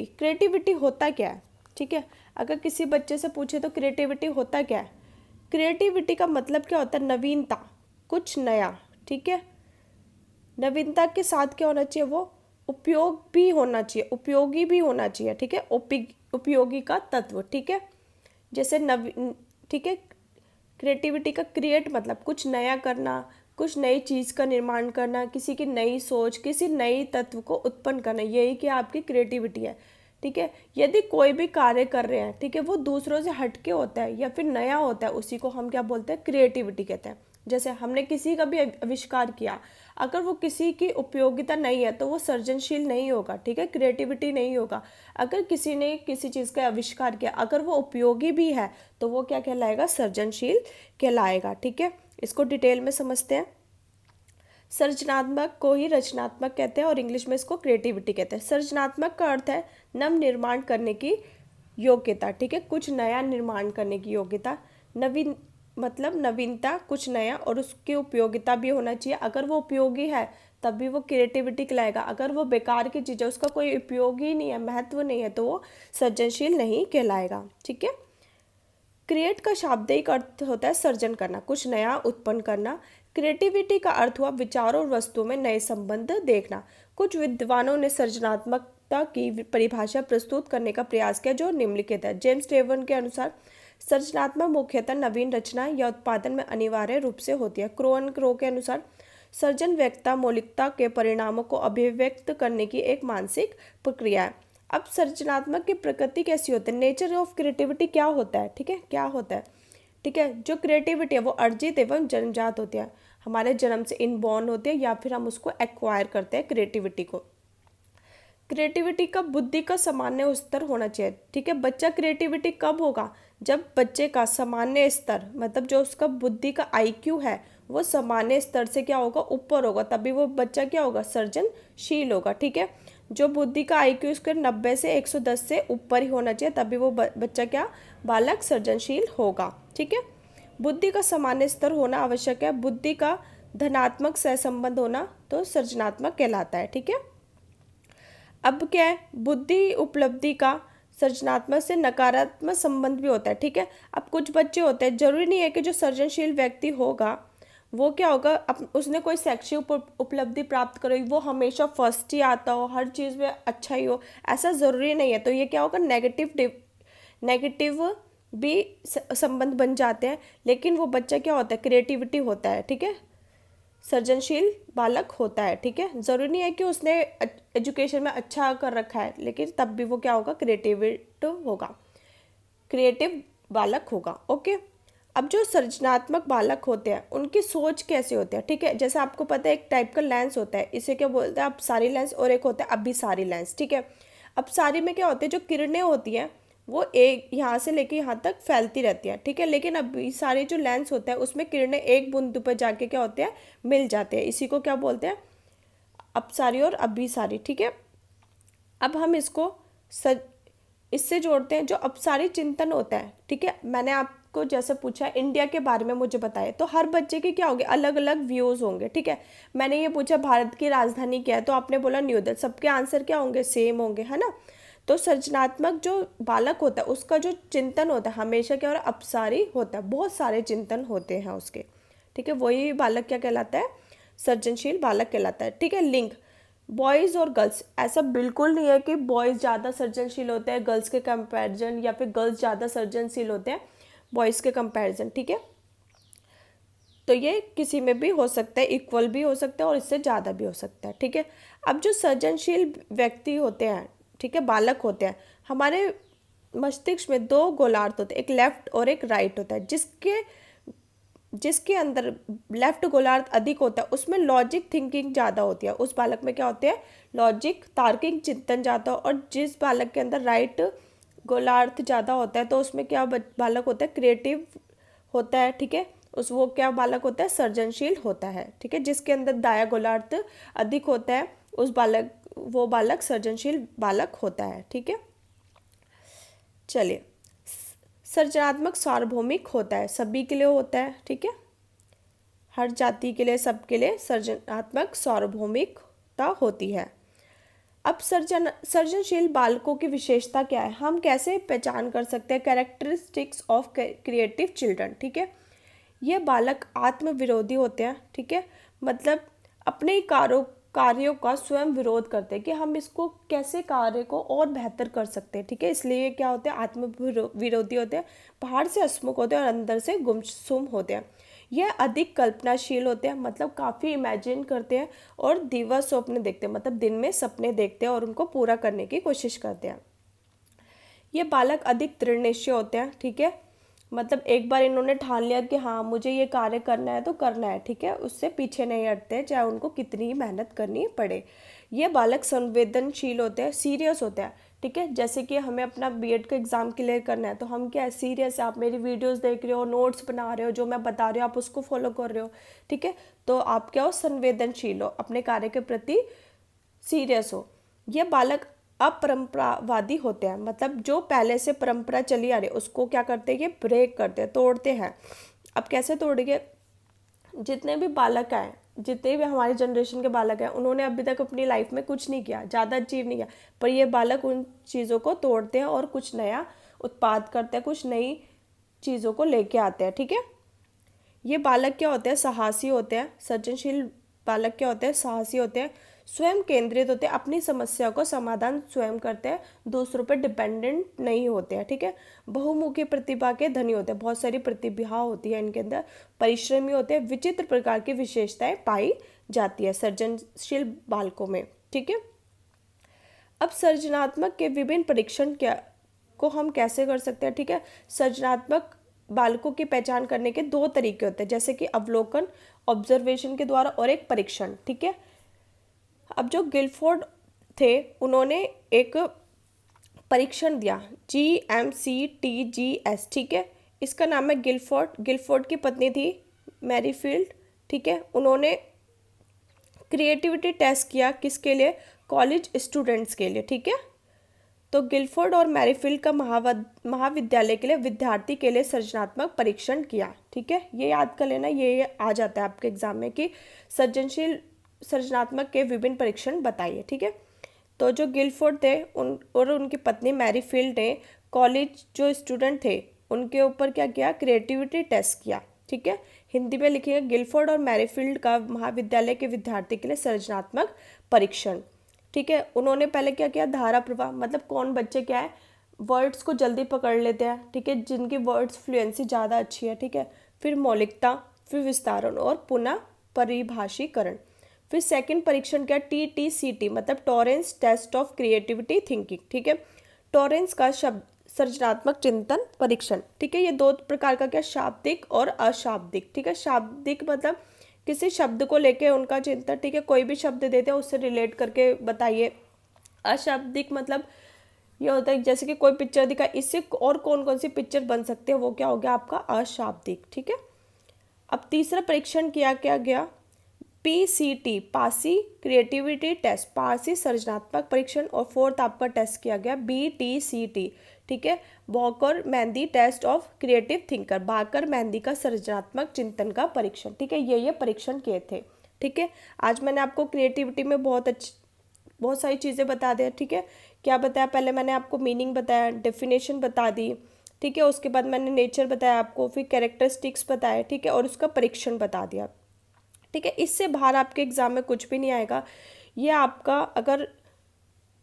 Creativity होता क्या है, ठीक है। अगर किसी बच्चे से पूछे तो क्रिएटिविटी होता क्या है, क्रिएटिविटी का मतलब क्या होता है, नवीनता, कुछ नया, ठीक है। नवीनता के साथ क्या होना चाहिए, वो उपयोग भी होना चाहिए, उपयोगी भी होना चाहिए, ठीक है। उपयोगी का तत्व, ठीक है। जैसे नवीन, ठीक है। क्रिएटिविटी का क्रिएट मतलब कुछ नया करना, कुछ नई चीज़ का निर्माण करना, किसी की नई सोच, किसी नई तत्व को उत्पन्न करना, यही कि आपकी क्रिएटिविटी है, ठीक है। यदि कोई भी कार्य कर रहे हैं, ठीक है, वो दूसरों से हटके होता है या फिर नया होता है, उसी को हम क्या बोलते हैं, क्रिएटिविटी कहते हैं। जैसे हमने किसी का भी आविष्कार किया, अगर वो किसी की उपयोगिता नहीं है तो वो सृजनशील नहीं होगा, ठीक है, क्रिएटिविटी नहीं होगा। अगर किसी ने किसी चीज़ का आविष्कार किया, अगर वो उपयोगी भी है तो वो क्या कहलाएगा, सृजनशील कहलाएगा, ठीक है। इसको डिटेल में समझते हैं। सृजनात्मक को ही रचनात्मक कहते हैं और इंग्लिश में इसको क्रिएटिविटी कहते हैं। सृजनात्मक का अर्थ है नव निर्माण करने की योग्यता, ठीक है, कुछ नया निर्माण करने की योग्यता। नवीन मतलब नवीनता, कुछ नया, और उसकी उपयोगिता भी होना चाहिए। अगर वो उपयोगी है तब भी वो क्रिएटिविटी कहलाएगा। अगर वो बेकार की चीज़ है, उसका कोई उपयोग ही नहीं है, महत्व नहीं है, तो वो सृजनशील नहीं कहलाएगा, ठीक है। क्रिएट का शाब्दिक अर्थ होता है सर्जन करना, कुछ नया उत्पन्न करना। क्रिएटिविटी का अर्थ हुआ विचारों और वस्तुओं में नए संबंध देखना। कुछ विद्वानों ने सृजनात्मकता की परिभाषा प्रस्तुत करने का प्रयास किया जो निम्नलिखित है। जेम्स डेवन के अनुसार सृजनात्मक मुख्यतः नवीन रचना या उत्पादन में अनिवार्य रूप से होती है। क्रोन क्रो के अनुसार सर्जन व्यक्ता मौलिकता के परिणामों को अभिव्यक्त करने की एक मानसिक प्रक्रिया है। अब सृजनात्मक की प्रकृति कैसी होती है, नेचर ऑफ क्रिएटिविटी क्या होता है, ठीक है, क्या होता है, ठीक है। जो क्रिएटिविटी है वो अर्जित एवं जन्मजात होती है, हमारे जन्म से इनबॉर्न होती है या फिर हम उसको एक्वायर करते हैं क्रिएटिविटी को। क्रिएटिविटी का बुद्धि का सामान्य स्तर होना चाहिए, ठीक है। बच्चा क्रिएटिविटी कब होगा, जब बच्चे का सामान्य स्तर मतलब जो उसका बुद्धि का आईक्यू है वो सामान्य स्तर से क्या होगा, ऊपर होगा, तभी वो बच्चा क्या होगा, सृजनशील होगा, ठीक है। जो बुद्धि का आईक्यू उसके 90 से 110 से ऊपर ही होना चाहिए, तभी वो बच्चा क्या, बालक सृजनशील होगा, ठीक है। बुद्धि का सामान्य स्तर होना आवश्यक है। बुद्धि का धनात्मक सहसंबंध होना तो सृजनात्मक कहलाता है, ठीक है। अब क्या है, बुद्धि उपलब्धि का सृजनात्मक से नकारात्मक संबंध भी होता है, ठीक है। अब कुछ बच्चे होते हैं, जरूरी नहीं है कि जो सृजनशील व्यक्ति होगा वो क्या होगा, उसने कोई शैक्षिक उपलब्धि प्राप्त करी, वो हमेशा फर्स्ट ही आता हो, हर चीज़ में अच्छा ही हो, ऐसा ज़रूरी नहीं है। तो ये क्या होगा, नेगेटिव भी संबंध बन जाते हैं। लेकिन वो बच्चा क्या होता है, क्रिएटिविटी होता है, ठीक है, सृजनशील बालक होता है, ठीक है। ज़रूरी नहीं है कि उसने एजुकेशन में अच्छा कर रखा है, लेकिन तब भी वो क्या होगा, क्रिएटिव बालक होगा, ओके। अब जो सृजनात्मक बालक होते हैं उनकी सोच कैसे होती है, ठीक है। जैसे आपको पता है एक टाइप का लेंस होता है, इसे क्या बोलते हैं, अपसारी लेंस, और एक होता है अभिसारी लेंस, ठीक है। अपसारी में क्या होते हैं, जो किरणें होती हैं वो एक यहाँ से लेके यहाँ तक फैलती रहती है, ठीक है। लेकिन अभिसारी जो लेंस होता है उसमें किरणें एक बूंद पर जाके क्या होते हैं, मिल जाते हैं, इसी को क्या बोलते हैं, अपसारी और अभिसारी, ठीक है। अब हम इससे जोड़ते हैं जो अपसारी चिंतन होता है, ठीक है। मैंने आपको जैसे पूछा इंडिया के बारे में मुझे बताए, तो हर बच्चे के क्या होंगे, अलग अलग व्यूज़ होंगे, ठीक है। मैंने ये पूछा भारत की राजधानी क्या है, तो आपने बोला न्यू दिल्ली, सबके आंसर क्या होंगे, सेम होंगे, है ना। तो सृजनात्मक जो बालक होता है उसका जो चिंतन होता है हमेशा क्या हो रहा है, अपसारी होता है, बहुत सारे चिंतन होते हैं उसके, ठीक है। वही बालक क्या कहलाता है, सृजनशील बालक कहलाता है, ठीक है। लिंग, बॉयज़ और गर्ल्स, ऐसा बिल्कुल नहीं है कि बॉयज़ ज़्यादा सृजनशील होते हैं गर्ल्स के कंपैरिजन, या फिर गर्ल्स ज़्यादा सृजनशील होते हैं बॉयज़ के कंपैरिजन, ठीक है। तो ये किसी में भी हो सकता है, इक्वल भी हो सकता है और इससे ज़्यादा भी हो सकता है, ठीक है। अब जो सृजनशील व्यक्ति होते हैं, ठीक है, बालक होते हैं, हमारे मस्तिष्क में दो गोलार्ध होते हैं, एक लेफ्ट और एक राइट होता है। जिसके अंदर लेफ्ट गोलार्ध अधिक होता है उसमें लॉजिक थिंकिंग ज़्यादा होती है, उस बालक में क्या होते हैं, लॉजिक तार्किक चिंतन ज़्यादा हो। और जिस बालक के अंदर राइट गोलार्ध ज़्यादा होता है तो उसमें क्या बालक होता है, क्रिएटिव होता है, ठीक है। वो क्या बालक होता है, सृजनशील होता है, ठीक है। जिसके अंदर दाया गोलार्ध अधिक होता है वो बालक सृजनशील बालक होता है, ठीक है। चलिए, सृजनात्मक सार्वभौमिक होता है, सभी के लिए होता है, ठीक है, हर जाति के लिए, सबके लिए सृजनात्मक सार्वभौमिकता होती है। अब सर्जनशील बालकों की विशेषता क्या है, हम कैसे पहचान कर सकते हैं कैरेक्टरिस्टिक्स ऑफ क्रिएटिव चिल्ड्रन। ठीक है, ये बालक आत्म विरोधी होते हैं। ठीक है, मतलब अपने ही कार्यों का स्वयं विरोध करते हैं कि हम इसको कैसे कार्य को और बेहतर कर सकते हैं। ठीक है, इसलिए क्या होते हैं, आत्म विरोधी होते हैं, बाहर से हंसमुख होते हैं और अंदर से गुमसुम होते हैं। यह अधिक कल्पनाशील होते हैं, मतलब काफ़ी इमेजिन करते हैं और दिवा स्वप्न देखते हैं, मतलब दिन में सपने देखते हैं और उनको पूरा करने की कोशिश करते हैं। ये बालक अधिक दृढ़ निश्चय होते हैं। ठीक है, मतलब एक बार इन्होंने ठान लिया कि हाँ मुझे ये कार्य करना है तो करना है। ठीक है, उससे पीछे नहीं हटते चाहे उनको कितनी ही मेहनत करनी पड़े। ये बालक संवेदनशील होते हैं, सीरियस होते हैं। ठीक है, जैसे कि हमें अपना बीएड का एग्ज़ाम क्लियर करना है तो हम क्या है, सीरियस है, आप मेरी वीडियोस देख रहे हो, नोट्स बना रहे हो, जो मैं बता रही हूँ आप उसको फॉलो कर रहे हो। ठीक है, तो आप क्या हो, संवेदनशील हो, अपने कार्य के प्रति सीरियस हो। ये बालक अपरंपरावादी होते हैं, मतलब जो पहले से परंपरा चली आ रही है उसको क्या करते हैं, ये ब्रेक करते हैं, तोड़ते हैं। अब कैसे तोड़ेंगे, जितने भी बालक आए, जितने भी हमारी जनरेशन के बालक हैं, उन्होंने अभी तक अपनी लाइफ में कुछ नहीं किया, ज़्यादा अचीव नहीं किया, पर ये बालक उन चीज़ों को तोड़ते हैं और कुछ नया उत्पाद करते हैं, कुछ नई चीज़ों को लेके आते हैं। ठीक है, ये बालक क्या होते हैं, साहसी होते हैं। सृजनशील बालक क्या होते हैं, साहसी होते हैं, स्वयं केंद्रित होते हैं, अपनी समस्या को समाधान स्वयं करते हैं, दूसरों पर डिपेंडेंट नहीं होते हैं। ठीक है, बहुमुखी प्रतिभा के धनी होते हैं, बहुत सारी प्रतिभा होती है इनके अंदर, परिश्रमी होते हैं, विचित्र प्रकार की विशेषताएं पाई जाती है सृजनशील बालकों में। ठीक है, अब सृजनात्मक के विभिन्न परीक्षण क्या को हम कैसे कर सकते हैं। ठीक है, सृजनात्मक बालकों की पहचान करने के दो तरीके होते हैं, जैसे कि अवलोकन, ऑब्जर्वेशन के द्वारा, और एक परीक्षण। ठीक है, अब जो गिलफोर्ड थे उन्होंने एक परीक्षण दिया, GMCTGS। ठीक है, इसका नाम है गिलफोर्ड की पत्नी थी मैरीफील्ड। ठीक है, उन्होंने क्रिएटिविटी टेस्ट किया, किसके लिए, कॉलेज स्टूडेंट्स के लिए। ठीक है, तो गिलफोर्ड और मैरीफील्ड का महाविद्यालय के लिए विद्यार्थी के लिए सृजनात्मक परीक्षण किया। ठीक है, ये याद कर लेना, ये आ जाता है आपके एग्जाम में कि सृजनात्मक के विभिन्न परीक्षण बताइए। ठीक है, तो जो गिलफोर्ड थे और उनकी पत्नी मैरीफील्ड ने कॉलेज जो स्टूडेंट थे उनके ऊपर क्या किया, क्रिएटिविटी टेस्ट किया। ठीक है, हिंदी में लिखेंगे गिलफोर्ड और मैरीफील्ड का महाविद्यालय के विद्यार्थी के लिए सृजनात्मक परीक्षण। ठीक है, उन्होंने पहले क्या किया, धारा प्रवाह, मतलब कौन बच्चे क्या है, वर्ड्स को जल्दी पकड़ लेते हैं। ठीक है, जिनकी वर्ड्स फ्लुएंसी ज़्यादा अच्छी है। ठीक है, फिर मौलिकता, फिर विस्तारण और पुनः परिभाषीकरण। फिर सेकंड परीक्षण क्या, TTCT, मतलब Torrance test of creativity thinking. ठीक है, टॉरेंस का शब्द सृजनात्मक चिंतन परीक्षण। ठीक है, ये दो प्रकार का क्या, शाब्दिक और अशाब्दिक। ठीक है, शाब्दिक मतलब किसी शब्द को लेके उनका चिंतन। ठीक है, कोई भी शब्द देते हैं उससे रिलेट करके बताइए। अशाब्दिक मतलब ये होता है जैसे कि कोई पिक्चर दिखा, इससे और कौन कौन सी पिक्चर बन सकते हैं, वो क्या हो गया आपका अशाब्दिक। ठीक है, अब तीसरा परीक्षण किया क्या गया, PCT, Passi creativity test, Passi सृजनात्मक परीक्षण। और फोर्थ आपका टेस्ट किया गया BTCT। ठीक है, Baqar Mehdi test of creative thinker, Baqar Mehdi का सृजनात्मक चिंतन का परीक्षण। ठीक है, ये परीक्षण किए थे। ठीक है, आज मैंने आपको क्रिएटिविटी में बहुत सारी चीज़ें बता दी। ठीक है, क्या बताया, पहले मैंने आपको मीनिंग बताया, डेफिनेशन बता दी। ठीक है, उसके बाद मैंने नेचर बताया आपको, फिर कैरेक्टरिस्टिक्स बताया। ठीक है, और उसका परीक्षण बता दिया। ठीक है, इससे बाहर आपके एग्जाम में कुछ भी नहीं आएगा। ये आपका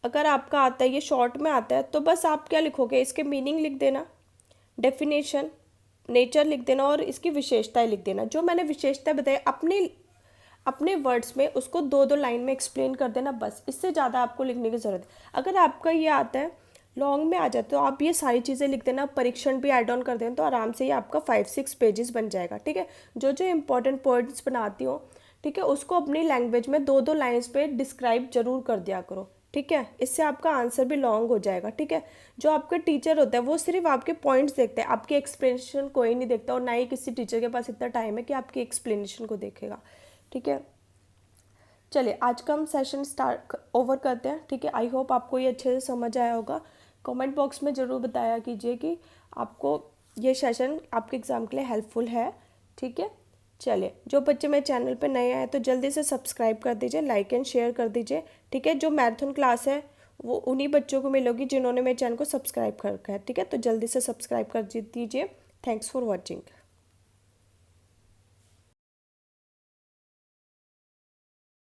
अगर आपका आता है, ये शॉर्ट में आता है, तो बस आप क्या लिखोगे, इसके मीनिंग लिख देना, डेफिनेशन, नेचर लिख देना और इसकी विशेषताएं लिख देना। जो मैंने विशेषताएं बताई अपने वर्ड्स में उसको 2-2 लाइन में एक्सप्लेन कर देना, बस, इससे ज़्यादा आपको लिखने की ज़रूरत है। अगर आपका ये आता है, लॉन्ग में आ जाए, तो आप ये सारी चीज़ें लिख देना, परीक्षण भी ऐड ऑन कर देना, तो आराम से ये आपका 5-6 पेजेस बन जाएगा। ठीक है, जो जो इंपॉर्टेंट पॉइंट्स बनाती हो, ठीक है, उसको अपनी लैंग्वेज में 2-2 लाइन्स पे डिस्क्राइब जरूर कर दिया करो। ठीक है, इससे आपका आंसर भी लॉन्ग हो जाएगा। ठीक है, जो आपका टीचर होता है वो सिर्फ आपके पॉइंट्स देखते हैं, आपकी एक्सप्लेनेशन कोई नहीं देखता, और ना ही किसी टीचर के पास इतना टाइम है कि आपकी एक्सप्लेनेशन को देखेगा। ठीक है, चलिए आज का हम सेशन ओवर करते हैं। ठीक है, आई होप आपको ये अच्छे से समझ आया होगा। कमेंट बॉक्स में ज़रूर बताया कीजिए कि आपको ये सेशन आपके एग्ज़ाम के लिए हेल्पफुल है। ठीक है, चलिए, जो बच्चे मेरे चैनल पे नए आए तो जल्दी से सब्सक्राइब कर दीजिए, लाइक एंड शेयर कर दीजिए, ठीक है। जो मैराथन क्लास है वो उन्हीं बच्चों को मिलेगी जिन्होंने मेरे चैनल को सब्सक्राइब कर रखा है, ठीक है। तो जल्दी से सब्सक्राइब कर दीजिए। Thanks for watching.